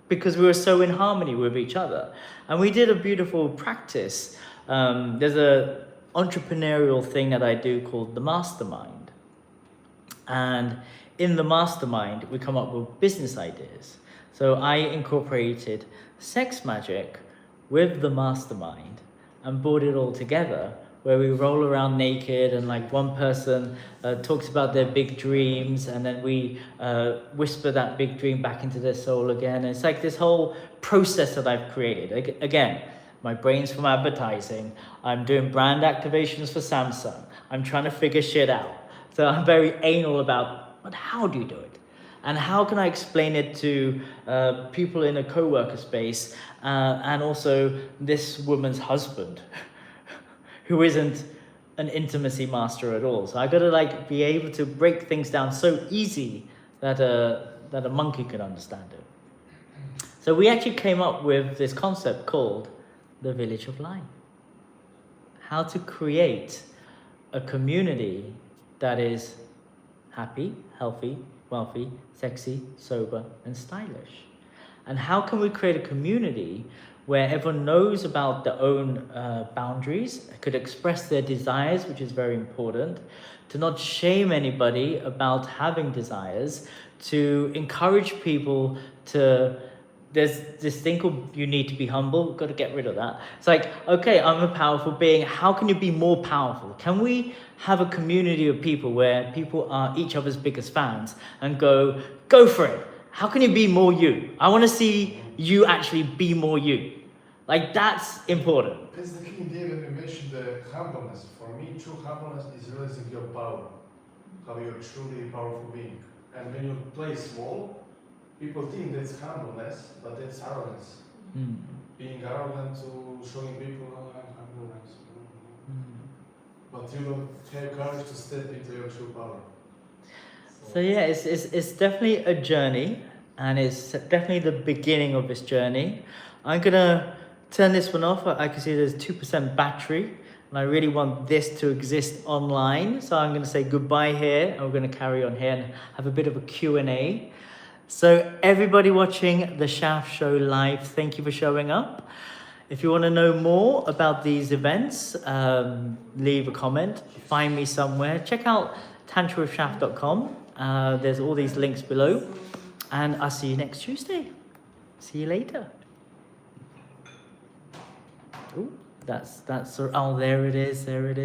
because we were so in harmony with each other. And we did a beautiful practice. There's a entrepreneurial thing that I do called the mastermind. And in the mastermind, we come up with business ideas. So I incorporated sex magic with the mastermind and brought it all together, where we roll around naked and like one person talks about their big dreams, and then we whisper that big dream back into their soul again. And it's like this whole process that I've created. Again, my brain's from advertising. I'm doing brand activations for Samsung. I'm trying to figure shit out. So I'm very anal about, but how do you do it? And how can I explain it to people in a co-worker space and also this woman's husband who isn't an intimacy master at all. So I gotta like be able to break things down so easy that a monkey can understand it. So we actually came up with this concept called the Village of Light. How to create a community that is happy, healthy, wealthy, sexy, sober, and stylish. And how can we create a community where everyone knows about their own boundaries, could express their desires, which is very important, to not shame anybody about having desires, to encourage people to, there's this thing called you need to be humble, got to get rid of that. It's like, okay, I'm a powerful being, how can you be more powerful? Can we have a community of people where people are each other's biggest fans and go for it? How can you be more you? I want to see you actually be more you. Like, that's important. That's the key idea when you mentioned the humbleness. For me, true humbleness is realizing your power, how you're truly a powerful being. And when you play small, people think that's humbleness, but that's arrogance. Being arrogant to showing people, I'm humble. But you don't have courage to step into your true power. So yeah, it's definitely a journey, and it's definitely the beginning of this journey. I'm gonna turn this one off. I can see there's 2% battery, and I really want this to exist online. So I'm gonna say goodbye here, and we're gonna carry on here and have a bit of a Q&A. So everybody watching the Shaft Show live, thank you for showing up. If you want to know more about these events, leave a comment, find me somewhere. Check out tantrawithshaft.com. There's all these links below. And I'll see you next Tuesday. See you later. Ooh. Oh, there it is.